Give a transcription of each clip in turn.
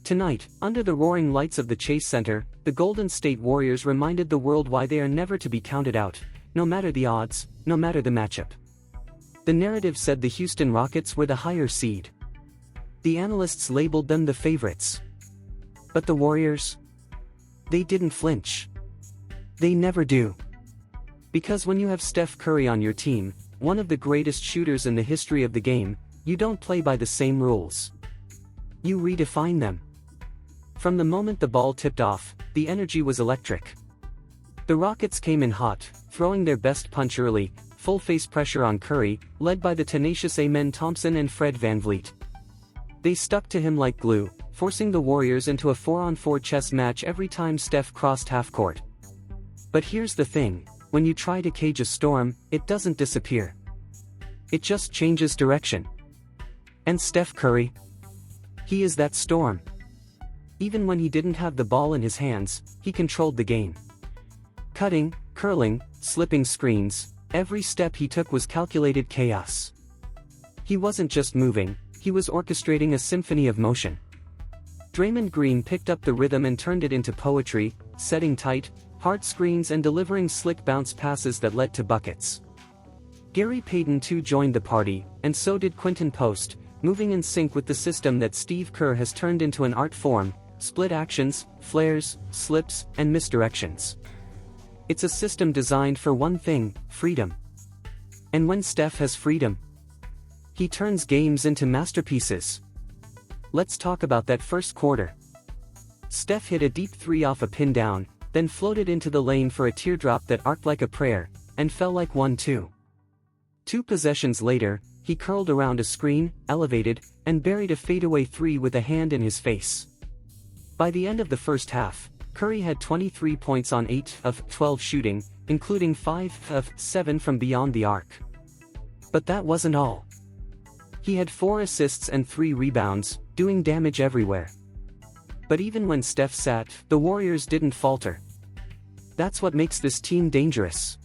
Tonight, under the roaring lights of the Chase Center, the Golden State Warriors reminded the world why they are never to be counted out, no matter the odds, no matter the matchup. The narrative said the Houston Rockets were the higher seed. The analysts labeled them the favorites. But the Warriors? They didn't flinch. They never do. Because when you have Steph Curry on your team, one of the greatest shooters in the history of the game, you don't play by the same rules. You redefine them. From the moment the ball tipped off, the energy was electric. The Rockets came in hot, throwing their best punch early, full face pressure on Curry, led by the tenacious Amen Thompson and Fred VanVleet. They stuck to him like glue, forcing the Warriors into a 4-on-4 chess match every time Steph crossed half-court. But here's the thing, when you try to cage a storm, it doesn't disappear. It just changes direction. And Steph Curry? He is that storm. Even when he didn't have the ball in his hands, he controlled the game. Cutting, curling, slipping screens, every step he took was calculated chaos. He wasn't just moving, he was orchestrating a symphony of motion. Draymond Green picked up the rhythm and turned it into poetry, setting tight, hard screens and delivering slick bounce passes that led to buckets. Gary Payton too joined the party, and so did Quinton Post, moving in sync with the system that Steve Kerr has turned into an art form: split actions, flares, slips, and misdirections. It's a system designed for one thing: freedom. And when Steph has freedom, he turns games into masterpieces. Let's talk about that first quarter. Steph hit a deep three off a pin down, then floated into the lane for a teardrop that arced like a prayer, and fell like 1-2. 2 possessions later, he curled around a screen, elevated, and buried a fadeaway three with a hand in his face. By the end of the first half, Curry had 23 points on 8 of 12 shooting, including 5 of 7 from beyond the arc. But that wasn't all. He had 4 assists and 3 rebounds, doing damage everywhere. But even when Steph sat, the Warriors didn't falter. That's what makes this team dangerous.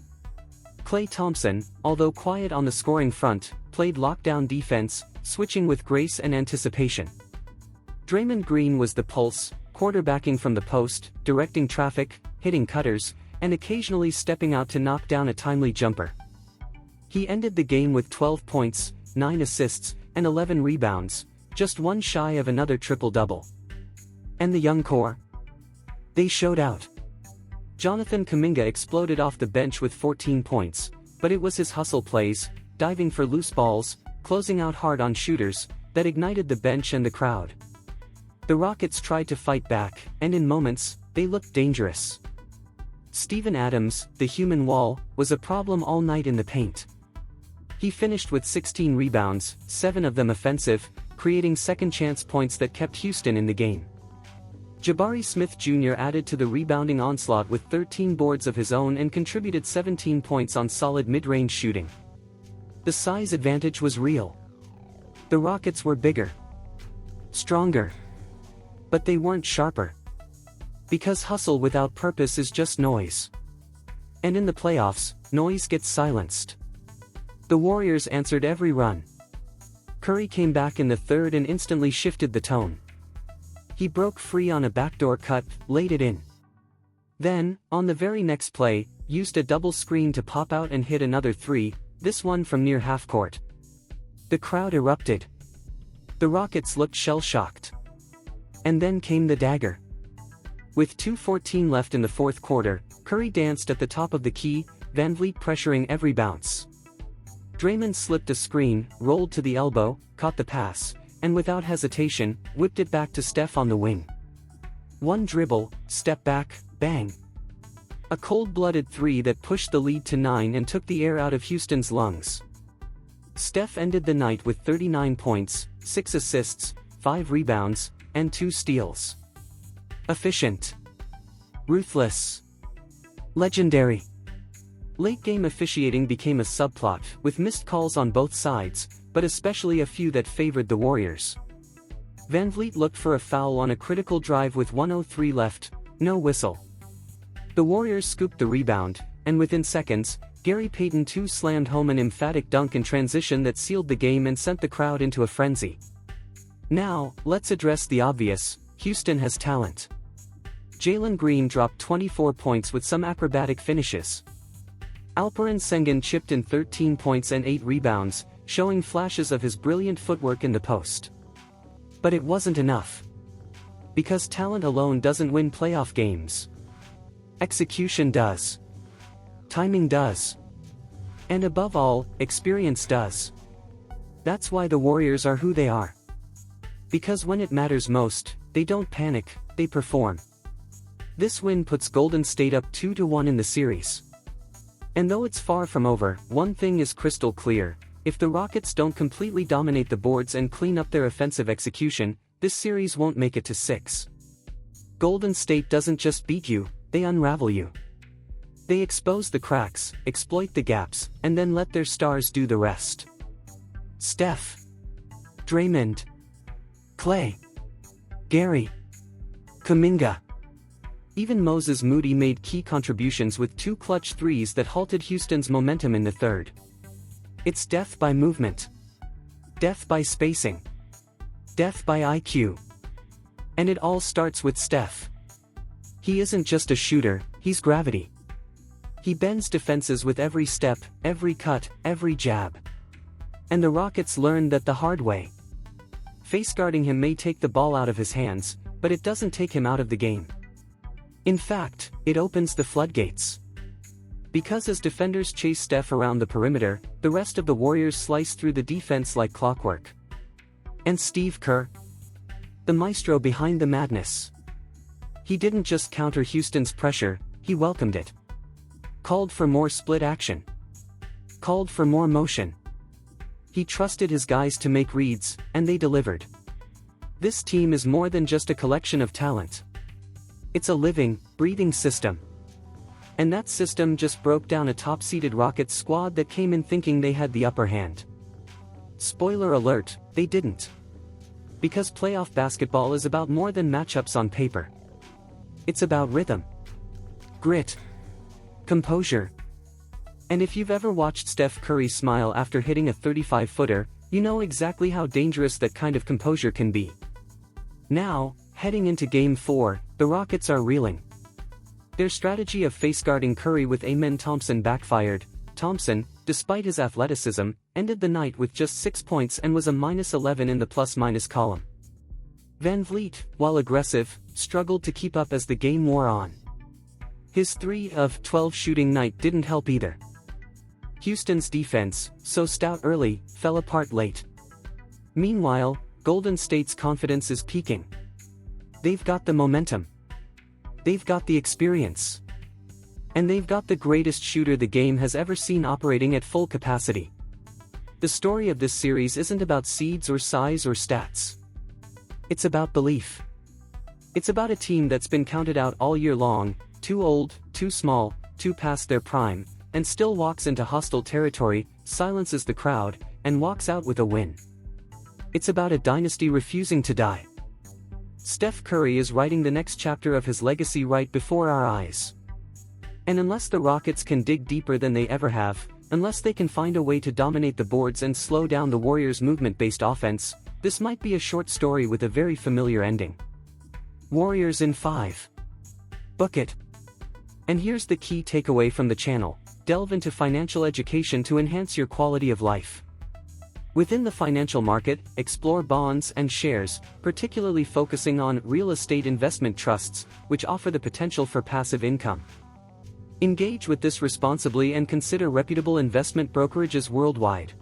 Klay Thompson, although quiet on the scoring front, played lockdown defense, switching with grace and anticipation. Draymond Green was the pulse, quarterbacking from the post, directing traffic, hitting cutters, and occasionally stepping out to knock down a timely jumper. He ended the game with 12 points, 9 assists, and 11 rebounds, just one shy of another triple-double. And the young core? They showed out. Jonathan Kuminga exploded off the bench with 14 points, but it was his hustle plays, diving for loose balls, closing out hard on shooters, that ignited the bench and the crowd. The Rockets tried to fight back, and in moments, they looked dangerous. Steven Adams, the human wall, was a problem all night in the paint. He finished with 16 rebounds, 7 of them offensive, creating second-chance points that kept Houston in the game. Jabari Smith Jr. added to the rebounding onslaught with 13 boards of his own and contributed 17 points on solid mid-range shooting. The size advantage was real. The Rockets were bigger, stronger, but they weren't sharper. Because hustle without purpose is just noise. And in the playoffs, noise gets silenced. The Warriors answered every run. Curry came back in the third and instantly shifted the tone. He broke free on a backdoor cut, laid it in. Then, on the very next play, used a double screen to pop out and hit another three, this one from near half-court. The crowd erupted. The Rockets looked shell-shocked. And then came the dagger. With 2:14 left in the fourth quarter, Curry danced at the top of the key, VanVleet pressuring every bounce. Draymond slipped a screen, rolled to the elbow, caught the pass, and without hesitation, whipped it back to Steph on the wing. One dribble, step back, bang. A cold-blooded three that pushed the lead to 9 and took the air out of Houston's lungs. Steph ended the night with 39 points, 6 assists, 5 rebounds, and 2 steals. Efficient. Ruthless. Legendary. Late-game officiating became a subplot, with missed calls on both sides, but especially a few that favored the Warriors. VanVleet looked for a foul on a critical drive with 1:03 left, no whistle. The Warriors scooped the rebound, and within seconds, Gary Payton II slammed home an emphatic dunk in transition that sealed the game and sent the crowd into a frenzy. Now, let's address the obvious: Houston has talent. Jalen Green dropped 24 points with some acrobatic finishes. Alperen Sengun chipped in 13 points and 8 rebounds, showing flashes of his brilliant footwork in the post. But it wasn't enough. Because talent alone doesn't win playoff games. Execution does. Timing does. And above all, experience does. That's why the Warriors are who they are. Because when it matters most, they don't panic, they perform. This win puts Golden State up 2-1 in the series. And though it's far from over, one thing is crystal clear: if the Rockets don't completely dominate the boards and clean up their offensive execution, this series won't make it to 6. Golden State doesn't just beat you, they unravel you. They expose the cracks, exploit the gaps, and then let their stars do the rest. Steph, Draymond, Clay, Gary, Kuminga. Even Moses Moody made key contributions with 2 clutch threes that halted Houston's momentum in the third. It's death by movement. Death by spacing. Death by IQ. And it all starts with Steph. He isn't just a shooter, he's gravity. He bends defenses with every step, every cut, every jab. And the Rockets learned that the hard way. Face-guarding him may take the ball out of his hands, but it doesn't take him out of the game. In fact, it opens the floodgates. Because as defenders chase Steph around the perimeter, the rest of the Warriors slice through the defense like clockwork. And Steve Kerr, the maestro behind the madness. He didn't just counter Houston's pressure, he welcomed it. Called for more split action. Called for more motion. He trusted his guys to make reads, and they delivered. This team is more than just a collection of talent. It's a living, breathing system. And that system just broke down a top-seeded Rockets squad that came in thinking they had the upper hand. Spoiler alert, they didn't. Because playoff basketball is about more than matchups on paper. It's about rhythm, grit, composure. And if you've ever watched Steph Curry smile after hitting a 35-footer, you know exactly how dangerous that kind of composure can be. Now, heading into Game 4, the Rockets are reeling. Their strategy of face-guarding Curry with Thompson backfired. Thompson, despite his athleticism, ended the night with just 6 points and was a -11 in the plus-minus column. Van Vliet, while aggressive, struggled to keep up as the game wore on. His 3 of 12 shooting night didn't help either. Houston's defense, so stout early, fell apart late. Meanwhile, Golden State's confidence is peaking. They've got the momentum. They've got the experience. And they've got the greatest shooter the game has ever seen operating at full capacity. The story of this series isn't about seeds or size or stats. It's about belief. It's about a team that's been counted out all year long, too old, too small, too past their prime, and still walks into hostile territory, silences the crowd, and walks out with a win. It's about a dynasty refusing to die. Steph Curry is writing the next chapter of his legacy right before our eyes. And unless the Rockets can dig deeper than they ever have, unless they can find a way to dominate the boards and slow down the Warriors' movement-based offense, this might be a short story with a very familiar ending. Warriors in 5. Book it. And here's the key takeaway from the channel: delve into financial education to enhance your quality of life. Within the financial market, explore bonds and shares, particularly focusing on real estate investment trusts, which offer the potential for passive income. Engage with this responsibly and consider reputable investment brokerages worldwide.